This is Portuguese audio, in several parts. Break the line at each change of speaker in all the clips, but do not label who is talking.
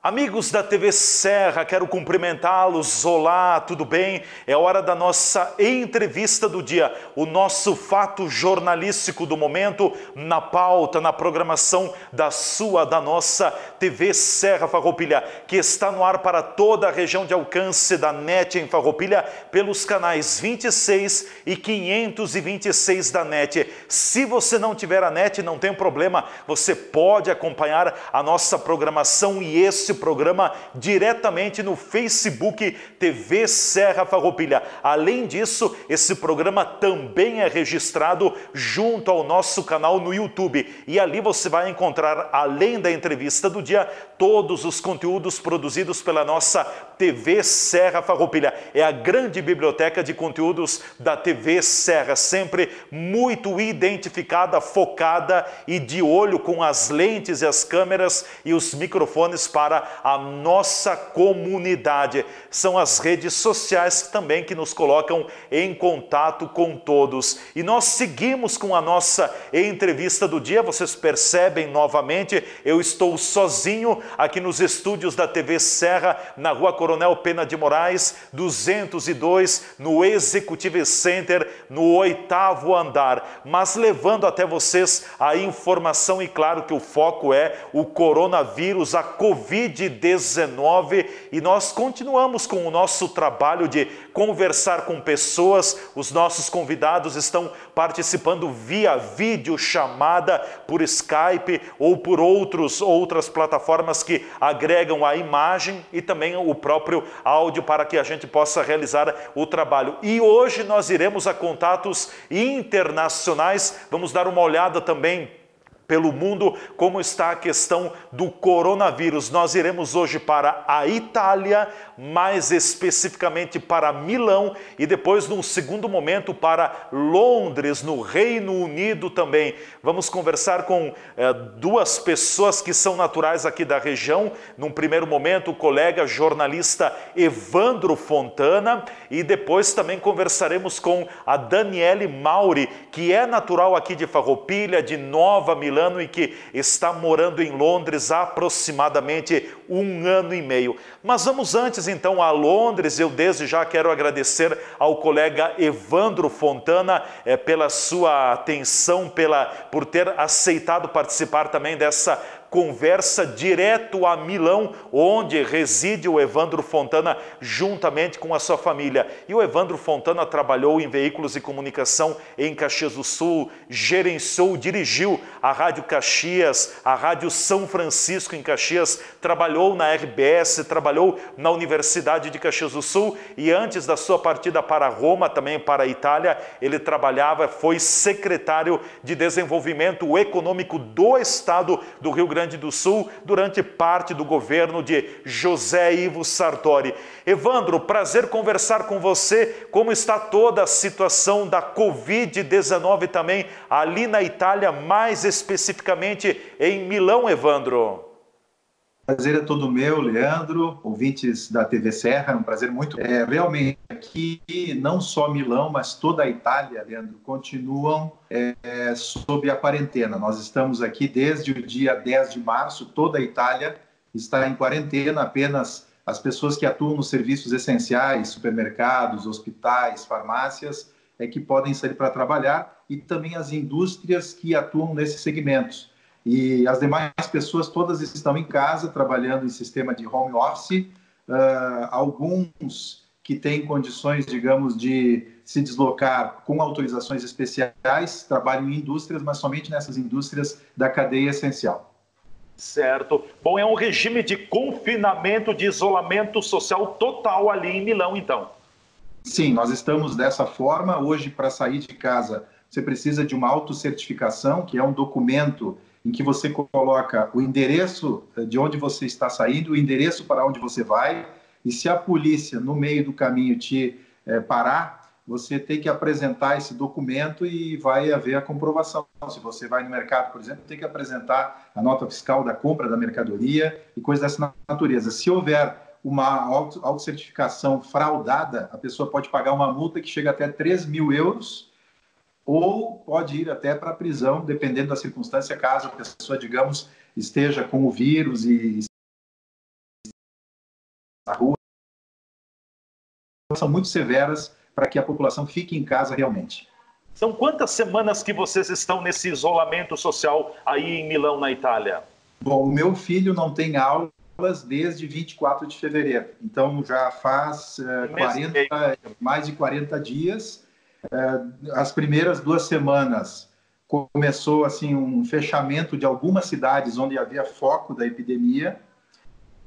Amigos da TV Serra, quero cumprimentá-los. Olá, tudo bem? É hora da nossa entrevista do dia, o nosso fato jornalístico do momento na pauta, na programação da nossa TV Serra Farroupilha, que está no ar para toda a região de alcance da NET em Farroupilha, pelos canais 26 e 526 da NET. Se você não tiver a NET, não tem problema, você pode acompanhar a nossa programação e esse programa diretamente no Facebook TV Serra Farroupilha. Além disso, esse programa também é registrado junto ao nosso canal no YouTube. E ali você vai encontrar, além da entrevista do dia, todos os conteúdos produzidos pela nossa TV Serra Farroupilha. É a grande biblioteca de conteúdos da TV Serra, sempre muito identificada, focada e de olho com as lentes e as câmeras e os microfones para a nossa comunidade. São as redes sociais também que nos colocam em contato com todos. E nós seguimos com a nossa entrevista do dia. Vocês percebem novamente, eu estou sozinho aqui nos estúdios da TV Serra, na Rua Coronel Pena de Moraes, 202, no Executive Center, no 8º andar. Mas levando até vocês a informação, e claro que o foco é o coronavírus, a Covid-19, e nós continuamos com o nosso trabalho de conversar com pessoas. Os nossos convidados estão participando via videochamada, por Skype ou por outras plataformas que agregam a imagem e também o próprio áudio para que a gente possa realizar o trabalho. E hoje nós iremos a contatos internacionais, vamos dar uma olhada também pelo mundo, como está a questão do coronavírus. Nós iremos hoje para a Itália, mais especificamente para Milão, e depois, num segundo momento, para Londres, no Reino Unido também. Vamos conversar com duas pessoas que são naturais aqui da região. Num primeiro momento, o colega jornalista Evandro Fontana, e depois também conversaremos com a Daniele Mauri, que é natural aqui de Farroupilha, de Nova Milão, e que está morando em Londres há aproximadamente 1 ano e meio. Mas vamos antes então a Londres. Eu desde já quero agradecer ao colega Evandro Fontana pela sua atenção, por ter aceitado participar também dessa conversa direto a Milão, onde reside o Evandro Fontana juntamente com a sua família. E o Evandro Fontana trabalhou em veículos de comunicação em Caxias do Sul, gerenciou, dirigiu a Rádio Caxias, a Rádio São Francisco em Caxias, trabalhou na RBS, trabalhou na Universidade de Caxias do Sul, e antes da sua partida para Roma, também para a Itália, ele foi secretário de Desenvolvimento Econômico do Estado do Rio Grande do Sul, durante parte do governo de José Ivo Sartori. Evandro, prazer conversar com você. Como está toda a situação da Covid-19 também ali na Itália, mais especificamente em Milão, Evandro?
Prazer é todo meu, Leandro, ouvintes da TV Serra, é um prazer muito. Realmente, aqui não só Milão, mas toda a Itália, Leandro, continuam sob a quarentena. Nós estamos aqui desde o dia 10 de março, toda a Itália está em quarentena, apenas as pessoas que atuam nos serviços essenciais, supermercados, hospitais, farmácias, que podem sair para trabalhar, e também as indústrias que atuam nesses segmentos. E as demais pessoas todas estão em casa, trabalhando em sistema de home office. Alguns que têm condições, digamos, de se deslocar com autorizações especiais, trabalham em indústrias, mas somente nessas indústrias da cadeia essencial.
Certo. Bom, é um regime de confinamento, de isolamento social total ali em Milão, então.
Sim, nós estamos dessa forma. Hoje, para sair de casa, você precisa de uma autocertificação, que é um documento em que você coloca o endereço de onde você está saindo, o endereço para onde você vai, e se a polícia, no meio do caminho, te parar, você tem que apresentar esse documento e vai haver a comprovação. Se você vai no mercado, por exemplo, tem que apresentar a nota fiscal da compra da mercadoria e coisas dessa natureza. Se houver uma autocertificação fraudada, a pessoa pode pagar uma multa que chega até 3.000 euros, ou pode ir até para a prisão, dependendo da circunstância, caso a pessoa, digamos, esteja com o vírus e rua, são muito severas para que a população fique em casa realmente.
São quantas semanas que vocês estão nesse isolamento social aí em Milão, na Itália?
Bom, o meu filho não tem aulas desde 24 de fevereiro, então já faz mais de 40 dias. As primeiras 2 semanas começou assim um fechamento de algumas cidades onde havia foco da epidemia.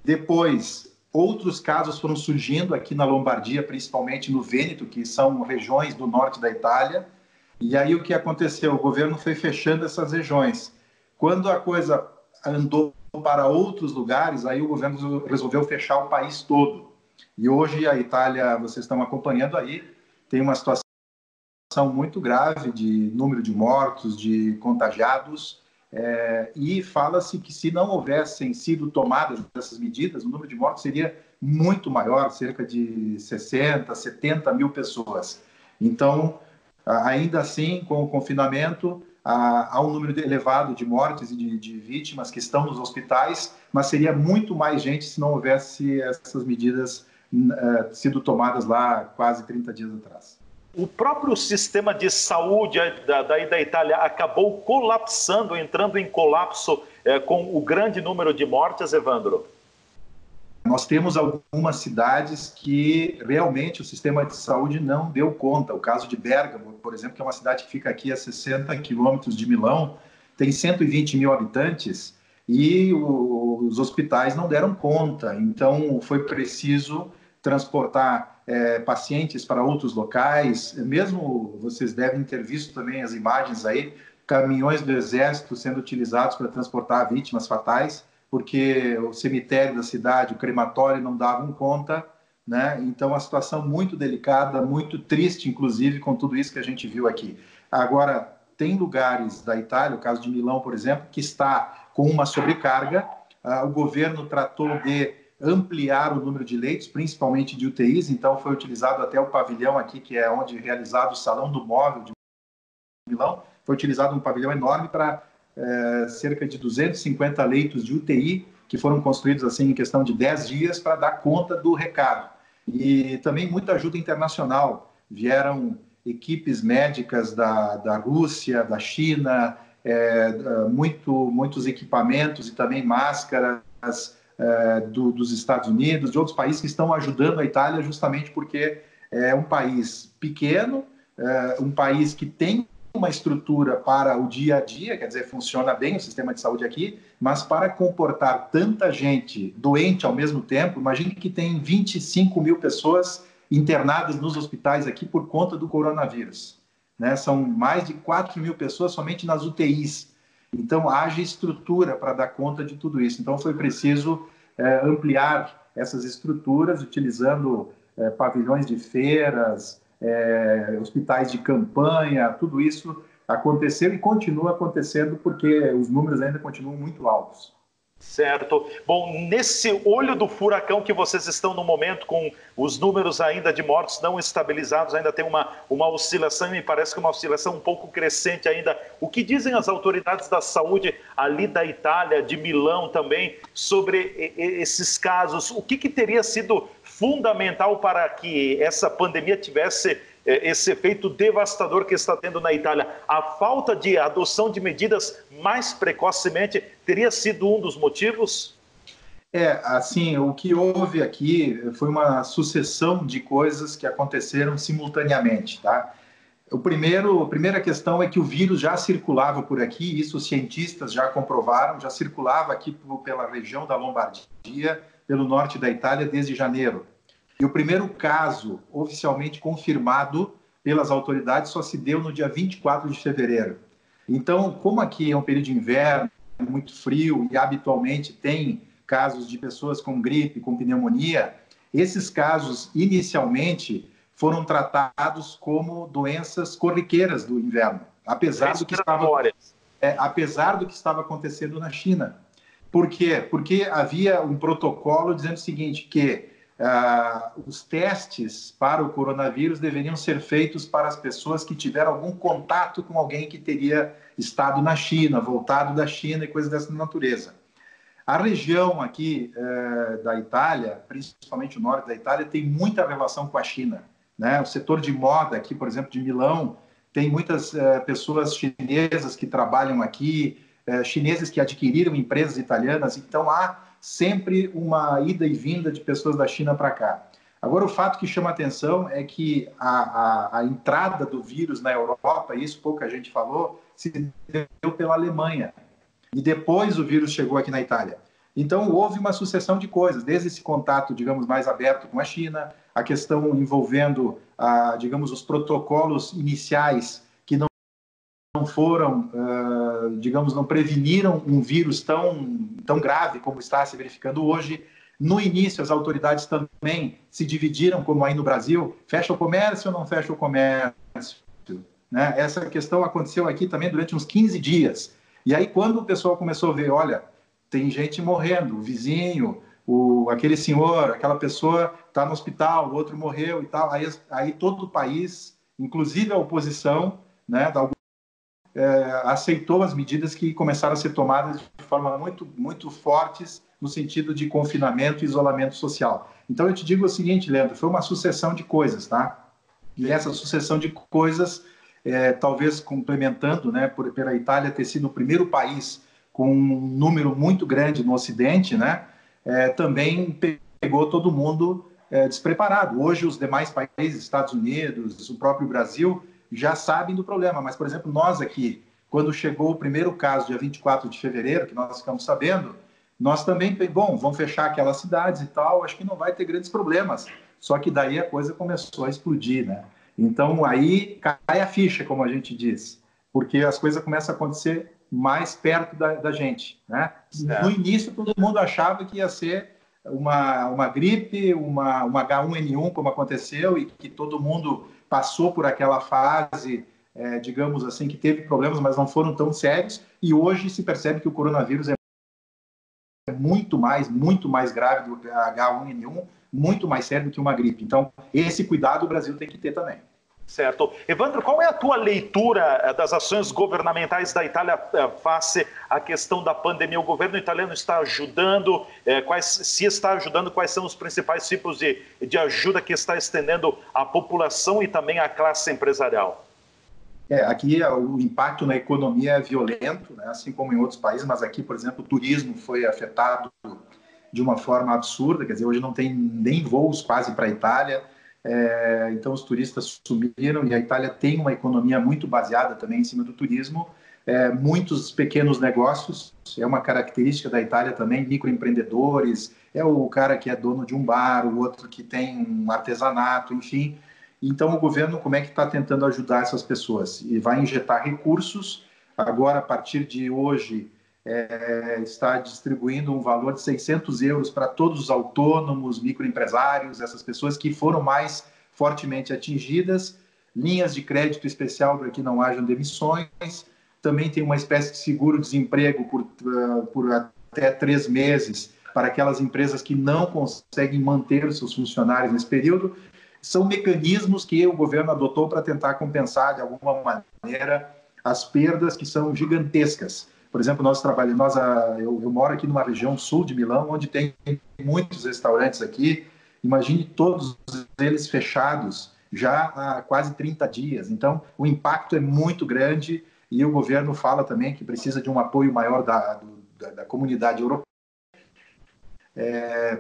Depois, outros casos foram surgindo aqui na Lombardia, principalmente no Vêneto, que são regiões do norte da Itália. E aí o que aconteceu? O governo foi fechando essas regiões. Quando a coisa andou para outros lugares, aí o governo resolveu fechar o país todo. E hoje a Itália, vocês estão acompanhando aí, tem uma situação muito grave de número de mortos, de contagiados, e fala-se que se não houvessem sido tomadas essas medidas, o número de mortos seria muito maior, cerca de 60, 70 mil pessoas. Então, ainda assim, com o confinamento, há um número elevado de mortes e de vítimas que estão nos hospitais, mas seria muito mais gente se não houvesse essas medidas sido tomadas lá quase 30 dias atrás.
O próprio sistema de saúde da Itália acabou colapsando, entrando em colapso com o grande número de mortes, Evandro?
Nós temos algumas cidades que realmente o sistema de saúde não deu conta. O caso de Bérgamo, por exemplo, que é uma cidade que fica aqui a 60 quilômetros de Milão, tem 120 mil habitantes e os hospitais não deram conta. Então, foi preciso transportar pacientes para outros locais. Mesmo vocês devem ter visto também as imagens aí, caminhões do Exército sendo utilizados para transportar vítimas fatais, porque o cemitério da cidade, o crematório não davam conta, né? Então, a situação muito delicada, muito triste, inclusive, com tudo isso que a gente viu aqui. Agora, tem lugares da Itália, o caso de Milão, por exemplo, que está com uma sobrecarga. O governo tratou de ampliar o número de leitos, principalmente de UTIs, então foi utilizado até o pavilhão aqui, que é onde é realizado o Salão do Móvel de Milão, foi utilizado um pavilhão enorme para cerca de 250 leitos de UTI, que foram construídos assim em questão de 10 dias para dar conta do recado. E também muita ajuda internacional. Vieram equipes médicas da Rússia, da China, muitos equipamentos e também máscaras dos Estados Unidos, de outros países que estão ajudando a Itália justamente porque é um país pequeno, um país que tem uma estrutura para o dia a dia, quer dizer, funciona bem o sistema de saúde aqui, mas para comportar tanta gente doente ao mesmo tempo, imagine que tem 25 mil pessoas internadas nos hospitais aqui por conta do coronavírus, né? São mais de 4 mil pessoas somente nas UTIs. Então, haja estrutura para dar conta de tudo isso. Então, foi preciso ampliar essas estruturas, utilizando pavilhões de feiras, hospitais de campanha, tudo isso aconteceu e continua acontecendo porque os números ainda continuam muito altos.
Certo. Bom, nesse olho do furacão que vocês estão no momento, com os números ainda de mortos não estabilizados, ainda tem uma oscilação, e me parece que uma oscilação um pouco crescente ainda. O que dizem as autoridades da saúde ali da Itália, de Milão também, sobre esses casos? O que teria sido fundamental para que essa pandemia tivesse esse efeito devastador que está tendo na Itália? A falta de adoção de medidas mais precocemente teria sido um dos motivos?
Assim, o que houve aqui foi uma sucessão de coisas que aconteceram simultaneamente, tá? A primeira questão é que o vírus já circulava por aqui, isso os cientistas já comprovaram, já circulava aqui pela região da Lombardia, pelo norte da Itália, desde janeiro. E o primeiro caso oficialmente confirmado pelas autoridades só se deu no dia 24 de fevereiro. Então, como aqui é um período de inverno, muito frio, e habitualmente tem casos de pessoas com gripe, com pneumonia, esses casos inicialmente foram tratados como doenças corriqueiras do inverno, apesar do que estava acontecendo na China. Por quê? Porque havia um protocolo dizendo o seguinte, que os testes para o coronavírus deveriam ser feitos para as pessoas que tiveram algum contato com alguém que teria estado na China, voltado da China e coisas dessa natureza. A região aqui da Itália, principalmente o norte da Itália, tem muita relação com a China, né? O setor de moda aqui, por exemplo, de Milão, tem muitas pessoas chinesas que trabalham aqui, chineses que adquiriram empresas italianas, então há sempre uma ida e vinda de pessoas da China para cá. Agora, o fato que chama atenção é que a entrada do vírus na Europa, e isso pouca gente falou, se deu pela Alemanha. E depois o vírus chegou aqui na Itália. Então, houve uma sucessão de coisas, desde esse contato, digamos, mais aberto com a China, a questão envolvendo, digamos, os protocolos iniciais que não foram, digamos, não preveniram um vírus tão grave como está se verificando hoje. No início, as autoridades também se dividiram, como aí no Brasil, fecha o comércio ou não fecha o comércio, né? Essa questão aconteceu aqui também durante uns 15 dias. E aí, quando o pessoal começou a ver, olha, tem gente morrendo, o vizinho, aquele senhor, aquela pessoa está no hospital, o outro morreu e tal, aí todo o país, inclusive a oposição, né, aceitou as medidas que começaram a ser tomadas de forma muito, muito fortes no sentido de confinamento e isolamento social. Então, eu te digo o seguinte, Leandro, foi uma sucessão de coisas, tá? E essa sucessão de coisas, talvez complementando, né, pela Itália ter sido o primeiro país com um número muito grande no Ocidente, né, também pegou todo mundo despreparado. Hoje, os demais países, Estados Unidos, o próprio Brasil, já sabem do problema. Mas, por exemplo, nós aqui, quando chegou o primeiro caso, dia 24 de fevereiro, que nós ficamos sabendo, nós também, bom, vamos fechar aquelas cidades e tal, acho que não vai ter grandes problemas. Só que daí a coisa começou a explodir, né? Então, aí cai a ficha, como a gente diz, porque as coisas começam a acontecer mais perto da gente, né? Certo. No início, todo mundo achava que ia ser uma gripe, uma H1N1, como aconteceu, e que todo mundo passou por aquela fase, digamos assim, que teve problemas, mas não foram tão sérios, e hoje se percebe que o coronavírus é muito mais grave do que a H1N1, muito mais sério do que uma gripe. Então, esse cuidado o Brasil tem que ter também.
Certo. Evandro, qual é a tua leitura das ações governamentais da Itália face à questão da pandemia? O governo italiano está ajudando? Se está ajudando, quais são os principais tipos de ajuda que está estendendo à população e também à classe empresarial?
Aqui o impacto na economia é violento, né? Assim como em outros países, mas aqui, por exemplo, o turismo foi afetado de uma forma absurda, quer dizer, hoje não tem nem voos quase para a Itália, então os turistas sumiram e a Itália tem uma economia muito baseada também em cima do turismo, muitos pequenos negócios, é uma característica da Itália também, microempreendedores, o cara que é dono de um bar, o outro que tem um artesanato, enfim. Então, o governo, como é que está tentando ajudar essas pessoas? E vai injetar recursos. Agora, a partir de hoje, está distribuindo um valor de 600 euros para todos os autônomos, microempresários, essas pessoas que foram mais fortemente atingidas. Linhas de crédito especial para que não hajam demissões. Também tem uma espécie de seguro-desemprego por até 3 meses para aquelas empresas que não conseguem manter os seus funcionários nesse período. São mecanismos que o governo adotou para tentar compensar, de alguma maneira, as perdas que são gigantescas. Por exemplo, eu moro aqui numa região sul de Milão, onde tem muitos restaurantes aqui. Imagine todos eles fechados já há quase 30 dias. Então, o impacto é muito grande e o governo fala também que precisa de um apoio maior da comunidade europeia,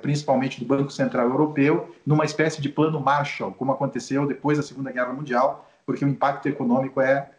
principalmente do Banco Central Europeu, numa espécie de plano Marshall, como aconteceu depois da Segunda Guerra Mundial, porque o impacto econômico é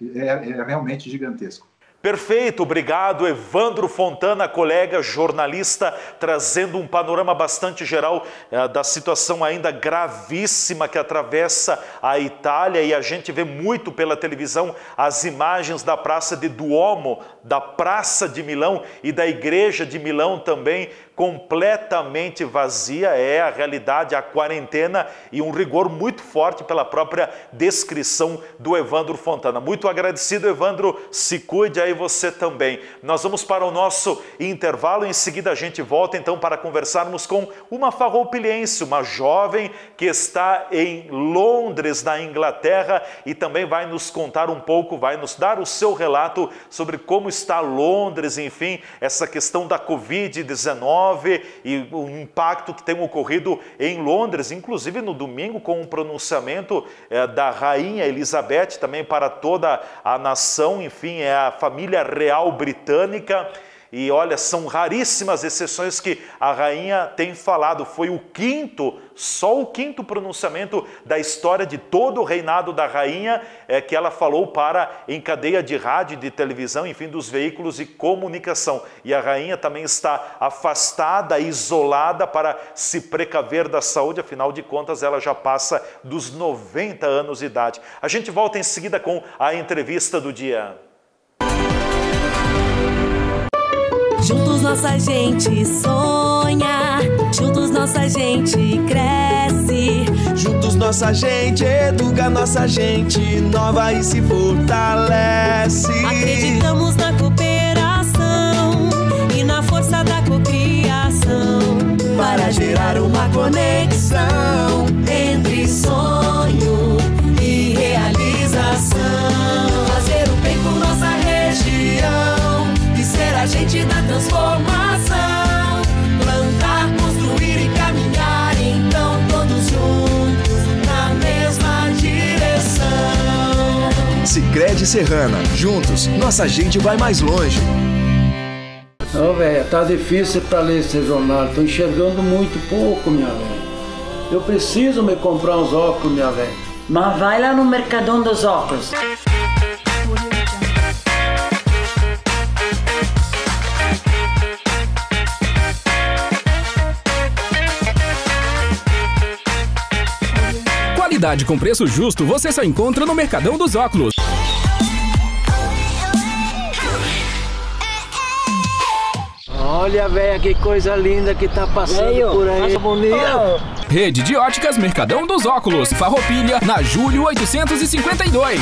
realmente gigantesco.
Perfeito, obrigado, Evandro Fontana, colega jornalista, trazendo um panorama bastante geral da situação ainda gravíssima que atravessa a Itália, e a gente vê muito pela televisão as imagens da Praça de Duomo, da Praça de Milão e da Igreja de Milão também, completamente vazia. É a realidade, a quarentena e um rigor muito forte pela própria descrição do Evandro Fontana. Muito agradecido, Evandro, se cuide aí. aí você também. Nós vamos para o nosso intervalo, em seguida a gente volta então para conversarmos com uma farroupilhense, uma jovem que está em Londres, na Inglaterra, e também vai nos contar um pouco, vai nos dar o seu relato sobre como está Londres, enfim, essa questão da Covid-19 e o impacto que tem ocorrido em Londres, inclusive no domingo com o pronunciamento da Rainha Elizabeth, também para toda a nação, enfim, é a família real britânica. E olha, são raríssimas exceções que a rainha tem falado. Foi o quinto, só o quinto pronunciamento da história de todo o reinado da rainha que ela falou em cadeia de rádio, de televisão, enfim, dos veículos de comunicação. E a rainha também está afastada, isolada para se precaver da saúde, afinal de contas ela já passa dos 90 anos de idade. A gente volta em seguida com a entrevista do dia.
Juntos nossa gente sonha, juntos nossa gente cresce.
Juntos nossa gente educa, nossa gente nova e se fortalece.
Acreditamos na cooperação e na força da cocriação,
para gerar uma conexão
entre sonho e realização.
Fazer o bem por nossa região e ser a gente da transformação. Plantar, construir e caminhar, então todos juntos na mesma direção. Sicredi Serrana, juntos nossa gente vai mais longe.
Não, velho, tá difícil para ler esse jornal, tô enxergando muito pouco, minha velha. Eu preciso me comprar uns óculos, minha velha.
Mas vai lá no Mercadão dos Óculos.
Qualidade com preço justo você só encontra no Mercadão dos Óculos.
Olha, velho, que coisa linda que tá passando por aí. Bonita.
Rede de óticas Mercadão dos Óculos, Farroupilha, na Júlio 852.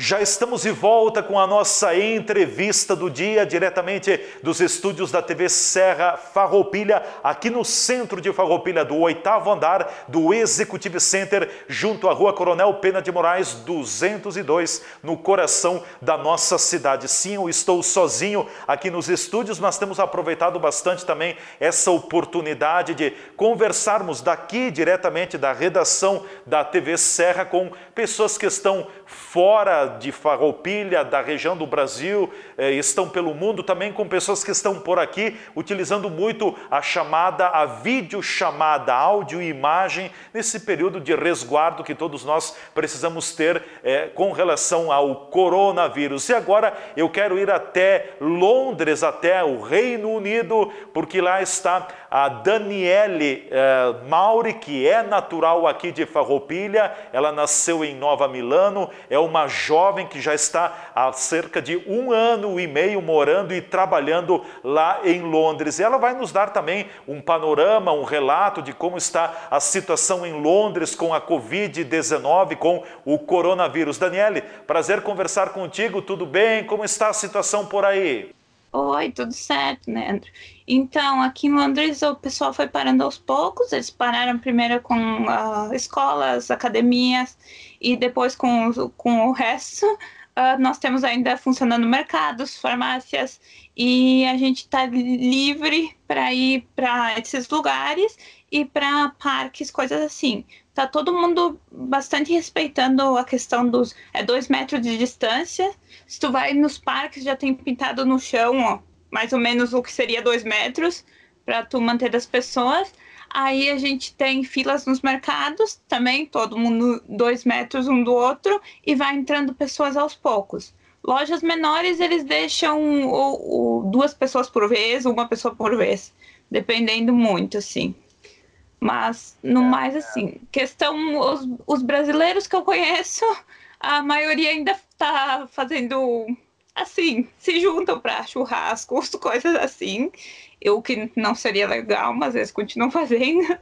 Já estamos de volta com a nossa entrevista do dia, diretamente dos estúdios da TV Serra Farroupilha, aqui no centro de Farroupilha, do 8º andar do Executive Center, junto à Rua Coronel Pena de Moraes 202, no coração da nossa cidade. Sim, eu estou sozinho aqui nos estúdios, mas temos aproveitado bastante também essa oportunidade de conversarmos daqui, diretamente da redação da TV Serra, com pessoas que estão fora de Farroupilha, da região do Brasil, estão pelo mundo, também com pessoas que estão por aqui, utilizando muito a videochamada, áudio e imagem, nesse período de resguardo que todos nós precisamos ter com relação ao coronavírus. E agora eu quero ir até Londres, até o Reino Unido, porque lá está a Daniele Mauri, que é natural aqui de Farroupilha. Ela nasceu em Nova Milano, é uma jovem que já está há cerca de 1 ano e meio morando e trabalhando lá em Londres. E ela vai nos dar também um panorama, um relato de como está a situação em Londres com a Covid-19, com o coronavírus. Daniele, prazer conversar contigo, tudo bem? Como está a situação por aí?
Oi, tudo certo, Leandro? Então, aqui em Londres o pessoal foi parando aos poucos. Eles pararam primeiro com escolas, academias e depois com o resto. Nós temos ainda funcionando mercados, farmácias, e a gente está livre para ir para esses lugares e para parques, coisas assim. Tá todo mundo bastante respeitando a questão dos 2 metros de distância. Se tu vai nos parques, já tem pintado no chão, ó, mais ou menos o que seria 2 metros, para tu manter das pessoas. Aí a gente tem filas nos mercados também, todo mundo 2 metros um do outro, e vai entrando pessoas aos poucos. Lojas menores, eles deixam 2 pessoas por vez, 1 pessoa por vez, dependendo muito, assim. Mas, no mais, assim, os brasileiros que eu conheço, a maioria ainda tá fazendo, assim, se juntam para churrascos, coisas assim, o que não seria legal, mas eles continuam fazendo,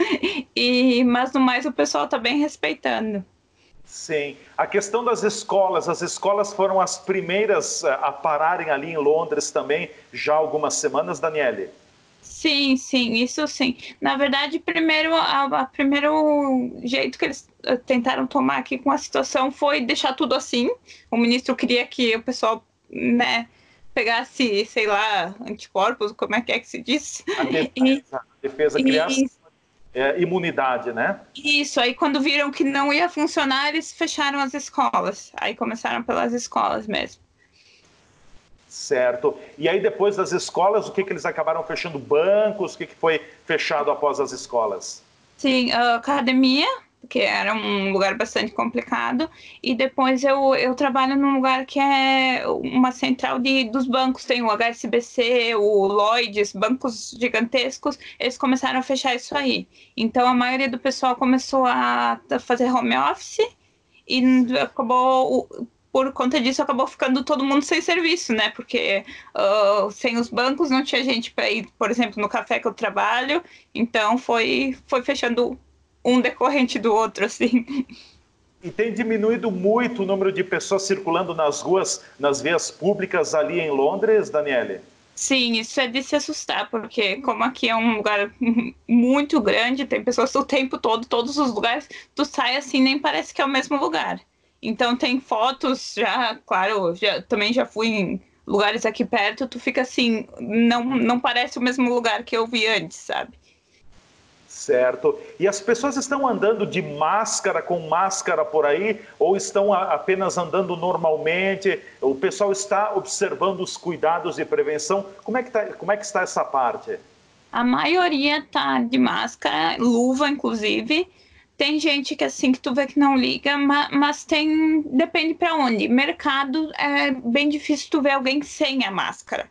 mas, no mais, o pessoal tá bem respeitando.
Sim. A questão das escolas, as escolas foram as primeiras a pararem ali em Londres também, já há algumas semanas, Daniele?
Sim, isso sim. Na verdade, primeiro jeito que eles tentaram tomar aqui com a situação foi deixar tudo assim. O ministro queria que o pessoal, né, pegasse, sei lá, anticorpos, como é que se diz?
A defesa criasse imunidade, né?
Isso, aí quando viram que não ia funcionar, eles fecharam as escolas. Aí começaram pelas escolas mesmo.
Certo. E aí depois das escolas, o que eles acabaram fechando? Bancos? O que foi fechado após as escolas?
Sim, a academia, que era um lugar bastante complicado, e depois eu trabalho num lugar que é uma central dos bancos, tem o HSBC, o Lloyds, bancos gigantescos, eles começaram a fechar isso aí. Então a maioria do pessoal começou a fazer home office e acabou... Por conta disso, acabou ficando todo mundo sem serviço, né? Porque sem os bancos não tinha gente para ir, por exemplo, no café que eu trabalho. Então, foi fechando um decorrente do outro, assim.
E tem diminuído muito o número de pessoas circulando nas ruas, nas vias públicas ali em Londres, Daniele?
Sim, isso é de se assustar, porque como aqui é um lugar muito grande, tem pessoas o tempo todo, todos os lugares, tu sai assim, nem parece que é o mesmo lugar. Então tem fotos, claro, também já fui em lugares aqui perto, tu fica assim, não parece o mesmo lugar que eu vi antes, sabe?
Certo. E as pessoas estão andando de máscara, com máscara por aí, ou estão apenas andando normalmente? O pessoal está observando os cuidados de prevenção? Como é que está essa parte?
A maioria tá de máscara, luva inclusive. Tem gente que assim, que tu vê que não liga, mas depende para onde. Mercado é bem difícil tu ver alguém sem a máscara.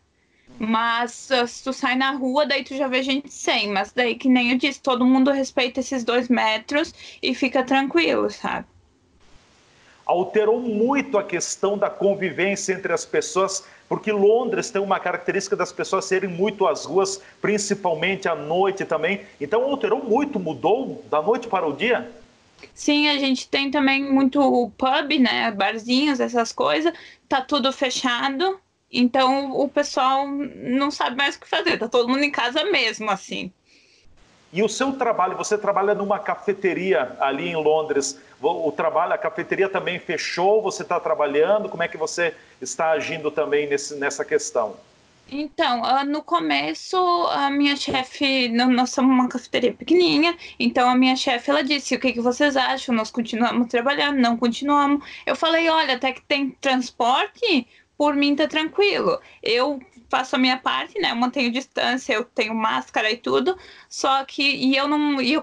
Mas se tu sai na rua, daí tu já vê gente sem. Mas daí, que nem eu disse, todo mundo respeita esses 2 metros e fica tranquilo, sabe?
Alterou muito a questão da convivência entre as pessoas, porque Londres tem uma característica das pessoas serem muito às ruas, principalmente à noite também. Então alterou muito, mudou da noite para o dia?
Sim, a gente tem também muito pub, né, barzinhos, essas coisas, tá tudo fechado, então o pessoal não sabe mais o que fazer, tá todo mundo em casa mesmo, assim.
E o seu trabalho, você trabalha numa cafeteria ali em Londres, a cafeteria também fechou, você está trabalhando, como é que você está agindo também nessa questão?
Então, no começo, a minha chefe, nós somos uma cafeteria pequenininha, então a minha chefe, ela disse, o que vocês acham? Nós continuamos trabalhando, não continuamos. Eu falei, olha, até que tem transporte, por mim tá tranquilo. Eu faço a minha parte, né? Eu mantenho distância, eu tenho máscara e tudo. Só que,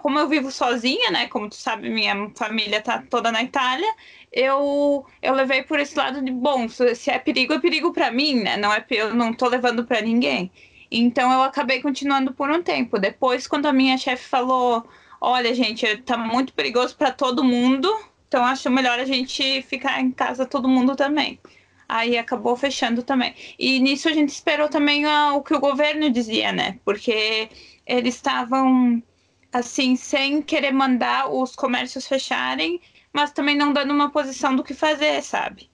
como eu vivo sozinha, né? Como tu sabe, minha família tá toda na Itália. Eu levei por esse lado de, bom, se é perigo para mim, né? Eu não tô levando para ninguém. Então eu acabei continuando por um tempo. Depois, quando a minha chefe falou, olha, gente, tá muito perigoso para todo mundo, então acho melhor a gente ficar em casa todo mundo também. Aí acabou fechando também. E nisso a gente esperou também o que o governo dizia, né? Porque eles estavam, assim, sem querer mandar os comércios fecharem, mas também não dando uma posição do que fazer, sabe?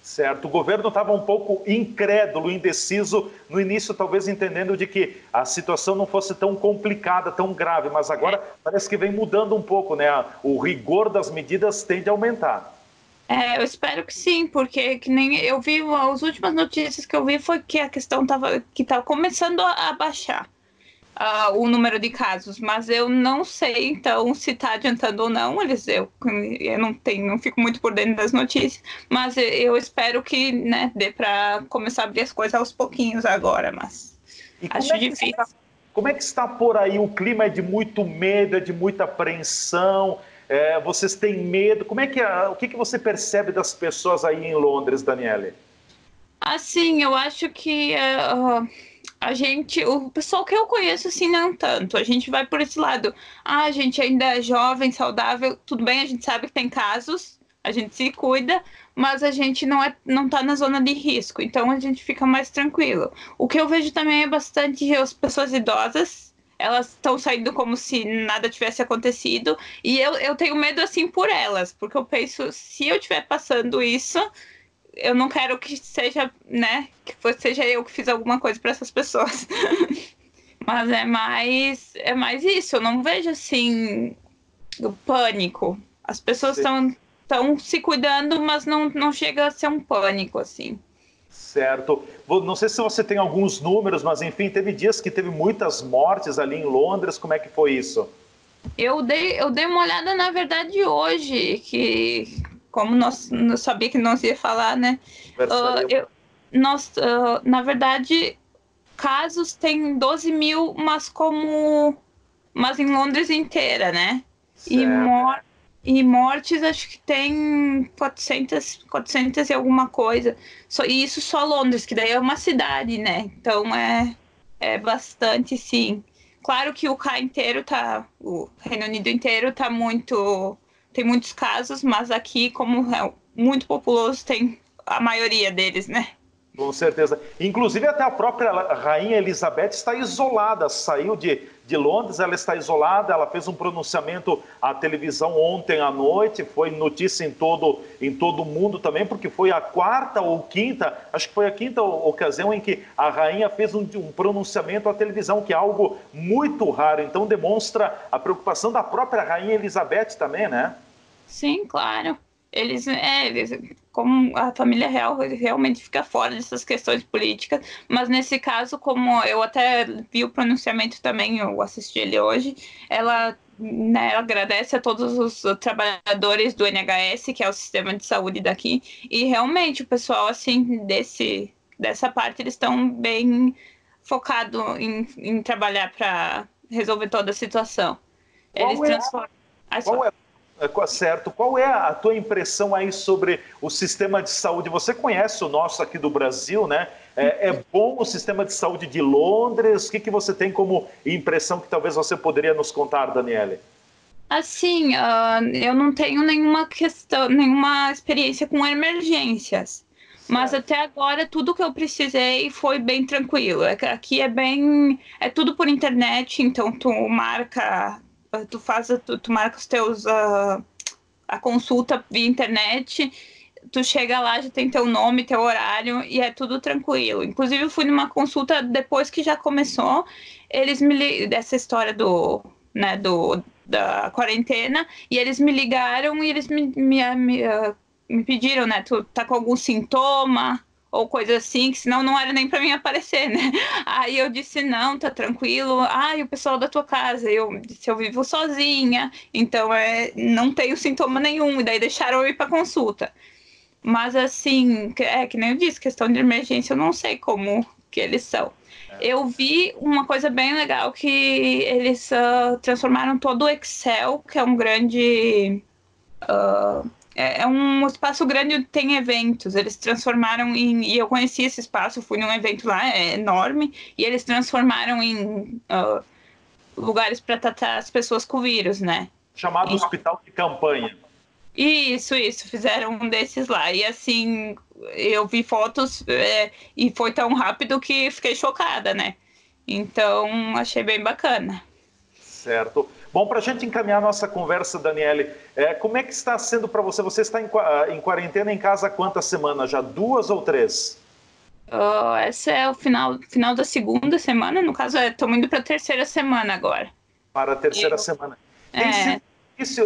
Certo. O governo estava um pouco incrédulo, indeciso, no início talvez entendendo de que a situação não fosse tão complicada, tão grave, mas agora parece que vem mudando um pouco, né? O rigor das medidas tende a aumentar.
Eu espero que sim, porque que nem eu vi, as últimas notícias que eu vi foi que a questão estava começando a baixar o número de casos, mas eu não sei, então, se está adiantando ou não. Eu não fico muito por dentro das notícias, mas eu espero que, né, dê para começar a abrir as coisas aos pouquinhos agora, mas acho difícil.
Como é que está por aí? O clima é de muito medo, é de muita apreensão? Vocês têm medo? Como é que o que você percebe das pessoas aí em Londres, Daniele?
Assim, eu acho que o pessoal que eu conheço, assim, não tanto. A gente vai por esse lado. A gente ainda é jovem, saudável, tudo bem, a gente sabe que tem casos, a gente se cuida, mas a gente não tá na zona de risco, então a gente fica mais tranquilo. O que eu vejo também é bastante as pessoas idosas, elas estão saindo como se nada tivesse acontecido, e eu tenho medo, assim, por elas, porque eu penso, se eu estiver passando isso, eu não quero que seja, né, seja eu que fiz alguma coisa para essas pessoas. Mas é mais isso, eu não vejo, assim, o pânico. As pessoas estão se cuidando, mas não chega a ser um pânico, assim.
Certo. Não sei se você tem alguns números, mas enfim, teve dias que teve muitas mortes ali em Londres. Como é que foi isso?
Eu dei uma olhada, na verdade, hoje, que como nós não sabia que nós ia falar, né? Na verdade, casos tem 12 mil, mas em Londres inteira, né? E mortes, acho que tem 400 e alguma coisa. E isso só Londres, que daí é uma cidade, né? Então é bastante, sim. Claro que o Reino Unido inteiro tem muitos casos, mas aqui, como é muito populoso, tem a maioria deles, né?
Com certeza. Inclusive, até a própria Rainha Elizabeth está isolada, saiu de Londres, ela está isolada, ela fez um pronunciamento à televisão ontem à noite, foi notícia em todo o mundo também, porque foi a quarta ou quinta, acho que foi a quinta ocasião em que a rainha fez um pronunciamento à televisão, que é algo muito raro, então demonstra a preocupação da própria Rainha Elizabeth também, né?
Sim, claro. Eles, como a família real realmente fica fora dessas questões políticas, mas nesse caso, como eu até vi o pronunciamento também, eu assisti ele hoje, ela agradece a todos os trabalhadores do NHS, que é o sistema de saúde daqui, e realmente o pessoal, assim, dessa parte, eles estão bem focados em trabalhar para resolver toda a situação. Eles transformam...
Certo. Qual é a tua impressão aí sobre o sistema de saúde? Você conhece o nosso aqui do Brasil, né? É bom o sistema de saúde de Londres? O que você tem como impressão que talvez você poderia nos contar, Daniele?
Assim, eu não tenho nenhuma experiência com emergências. Mas até agora, tudo que eu precisei foi bem tranquilo. Aqui é tudo por internet, então tu marca os teus a consulta via internet, tu chega lá, já tem teu nome, teu horário e é tudo tranquilo. Inclusive eu fui numa consulta depois que já começou, dessa história da quarentena, e eles me ligaram e eles me pediram, né, tu tá com algum sintoma ou coisa assim, que senão não era nem para mim aparecer, né? Aí eu disse, não, tá tranquilo. E o pessoal da tua casa? Eu disse, eu vivo sozinha, então não tenho sintoma nenhum. E daí deixaram eu ir para consulta. Mas assim, que nem eu disse, questão de emergência, eu não sei como que eles são. Eu vi uma coisa bem legal, que eles transformaram todo o Excel, que é um grande... É um espaço grande onde tem eventos. Eles transformaram e eu conheci esse espaço, fui num evento lá, é enorme, e eles transformaram em lugares para tratar as pessoas com vírus, né?
Chamado Hospital de Campanha.
Isso, fizeram um desses lá. E assim, eu vi fotos e foi tão rápido que fiquei chocada, né? Então, achei bem bacana.
Certo. Bom, para a gente encaminhar a nossa conversa, Daniele, como é que está sendo para você? Você está em quarentena em casa há quantas semanas? Já 2 ou 3?
Essa é o final da segunda semana. No caso, estamos indo para a terceira semana agora.
Para a terceira semana.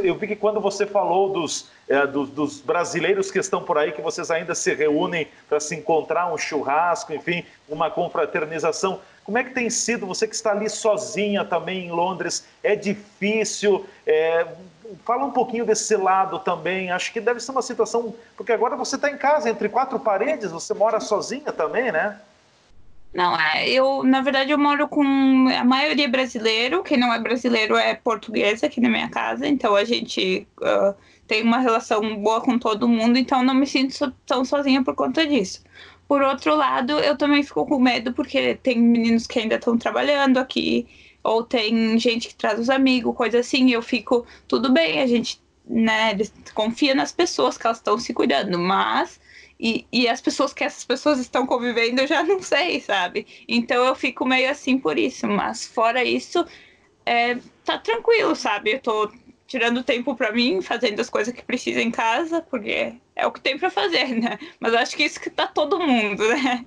Eu vi que quando você falou dos brasileiros que estão por aí, que vocês ainda se reúnem para se encontrar, um churrasco, enfim, uma confraternização. Como é que tem sido? Você que está ali sozinha também em Londres, é difícil? Fala um pouquinho desse lado também. Acho que deve ser uma situação... Porque agora você está em casa, entre 4 paredes, você mora sozinha também, né?
Não, na verdade, eu moro com a maioria brasileiro. Quem não é brasileiro é portuguesa aqui na minha casa, então a gente tem uma relação boa com todo mundo, então não me sinto tão sozinha por conta disso. Por outro lado, eu também fico com medo porque tem meninos que ainda estão trabalhando aqui, ou tem gente que traz os amigos, coisa assim, e eu fico, tudo bem, a gente, né, confia nas pessoas que elas estão se cuidando, mas... E as pessoas que essas pessoas estão convivendo, eu já não sei, sabe? Então eu fico meio assim por isso. Mas fora isso, tá tranquilo, sabe? Eu tô tirando tempo pra mim, fazendo as coisas que precisa em casa, porque é o que tem pra fazer, né? Mas acho que isso que tá todo mundo, né?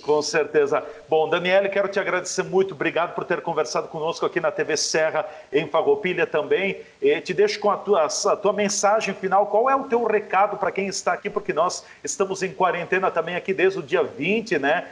Com certeza. Bom, Daniele, quero te agradecer muito. Obrigado por ter conversado conosco aqui na TV Serra, em Farroupilha também. Te deixo com a tua mensagem final. Qual é o teu recado para quem está aqui? Porque nós estamos em quarentena também aqui desde o dia 20, né?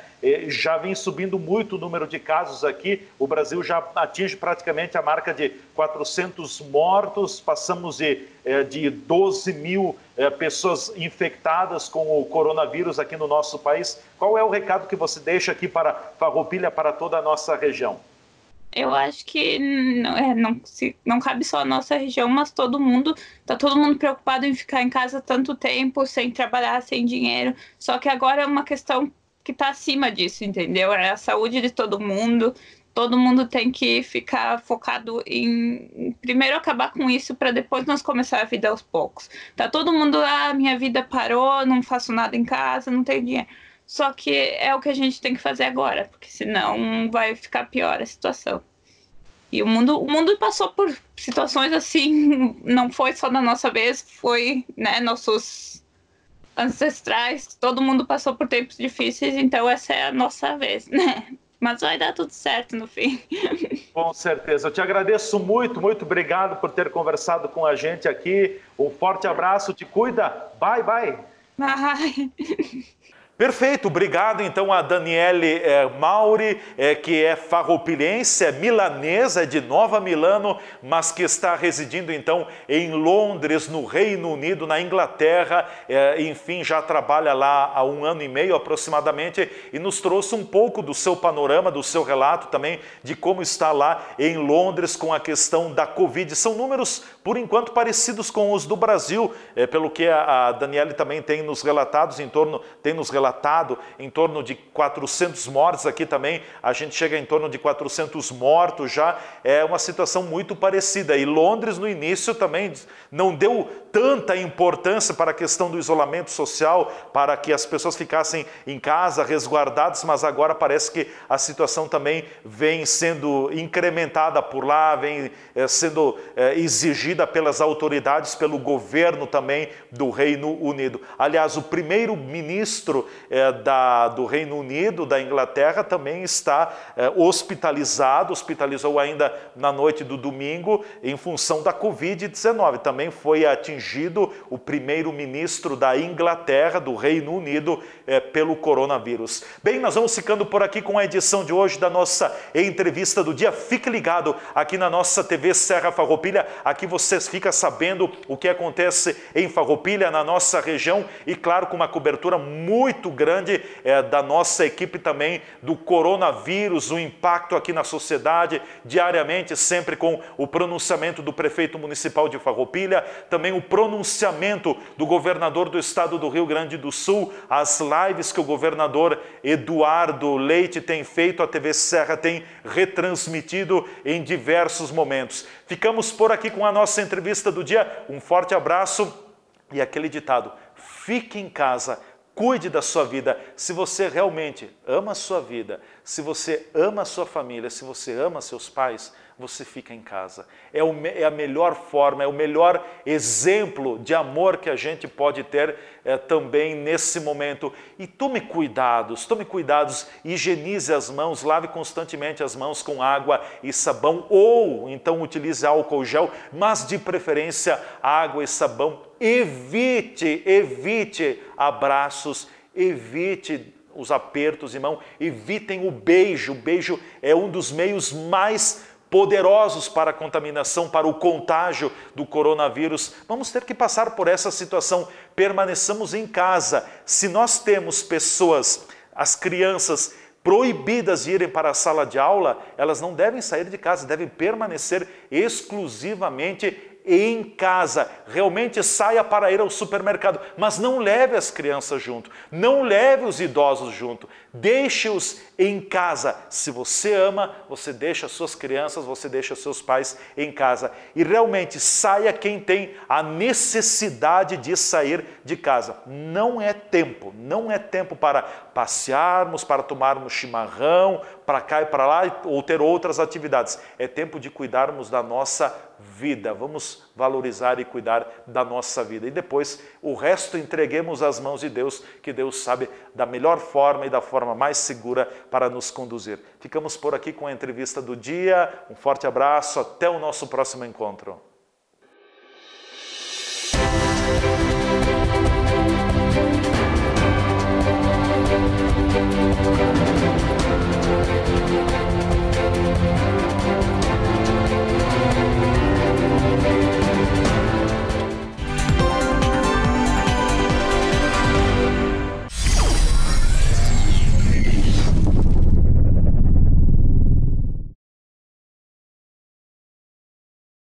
Já vem subindo muito o número de casos aqui. O Brasil já atinge praticamente a marca de 400 mortos. Passamos de 12 mil pessoas infectadas com o coronavírus aqui no nosso país. Qual é o recado que você deixa aqui para Farroupilha, para toda a nossa região?
Eu acho que não cabe só a nossa região, mas todo mundo preocupado em ficar em casa tanto tempo, sem trabalhar, sem dinheiro. Só que agora é uma questão que está acima disso, entendeu? É a saúde de todo mundo. Todo mundo tem que ficar focado em primeiro acabar com isso para depois nós começar a vida aos poucos. Tá todo mundo lá, minha vida parou, não faço nada em casa, não tenho dinheiro. Só que é o que a gente tem que fazer agora, porque senão vai ficar pior a situação. E o mundo passou por situações assim, não foi só na nossa vez, foi, né, nossos ancestrais, todo mundo passou por tempos difíceis, então essa é a nossa vez, né? Mas vai dar tudo certo no fim.
Com certeza. Eu te agradeço muito, muito obrigado por ter conversado com a gente aqui. Um forte abraço, te cuida. Bye, bye.
Bye.
Perfeito, obrigado então a Daniele Mauri, que é farroupilhense, é milanesa, é de Nova Milano, mas que está residindo então em Londres, no Reino Unido, na Inglaterra, enfim, já trabalha lá há 1 ano e meio aproximadamente e nos trouxe um pouco do seu panorama, do seu relato também de como está lá em Londres com a questão da Covid. São números, por enquanto, parecidos com os do Brasil, pelo que a Daniele também tem nos relatado em torno de 400 mortes aqui também, a gente chega em torno de 400 mortos já, é uma situação muito parecida. E Londres no início também não deu tanta importância para a questão do isolamento social, para que as pessoas ficassem em casa, resguardadas, mas agora parece que a situação também vem sendo incrementada por lá, vem sendo exigida pelas autoridades, pelo governo também do Reino Unido. Aliás, o primeiro-ministro do Reino Unido, da Inglaterra, também está hospitalizou ainda na noite do domingo em função da Covid-19. Também foi atingido o primeiro-ministro da Inglaterra, do Reino Unido, pelo coronavírus. Bem, nós vamos ficando por aqui com a edição de hoje da nossa entrevista do dia. Fique ligado aqui na nossa TV Serra Farroupilha. Aqui você fica sabendo o que acontece em Farroupilha, na nossa região, e claro, com uma cobertura muito grande da nossa equipe também do coronavírus, o impacto aqui na sociedade, diariamente, sempre com o pronunciamento do prefeito municipal de Farroupilha, também o pronunciamento do governador do estado do Rio Grande do Sul, as lives que o governador Eduardo Leite tem feito, a TV Serra tem retransmitido em diversos momentos. Ficamos por aqui com a nossa entrevista do dia. Um forte abraço e aquele ditado: fique em casa, cuide da sua vida. Se você realmente ama a sua vida, se você ama a sua família, se você ama seus pais, você fica em casa. É a melhor forma, é o melhor exemplo de amor que a gente pode ter também nesse momento. E tome cuidados, higienize as mãos, lave constantemente as mãos com água e sabão, ou então utilize álcool gel, mas de preferência água e sabão. Evite abraços, evite os apertos de mão, evitem o beijo. O beijo é um dos meios mais poderosos para a contaminação, para o contágio do coronavírus. Vamos ter que passar por essa situação. Permaneçamos em casa. Se nós temos pessoas, as crianças, proibidas de irem para a sala de aula, elas não devem sair de casa, devem permanecer exclusivamente em casa. Realmente saia para ir ao supermercado, mas não leve as crianças junto, não leve os idosos junto, deixe-os em casa. Se você ama, você deixa as suas crianças, você deixa seus pais em casa. E realmente saia quem tem a necessidade de sair de casa. Não é tempo para passearmos, para tomarmos chimarrão, para cá e para lá, ou ter outras atividades. É tempo de cuidarmos da nossa vida. Vamos valorizar e cuidar da nossa vida. E depois, o resto entreguemos às mãos de Deus, que Deus sabe da melhor forma e da forma mais segura para nos conduzir. Ficamos por aqui com a entrevista do dia. Um forte abraço. Até o nosso próximo encontro.
Música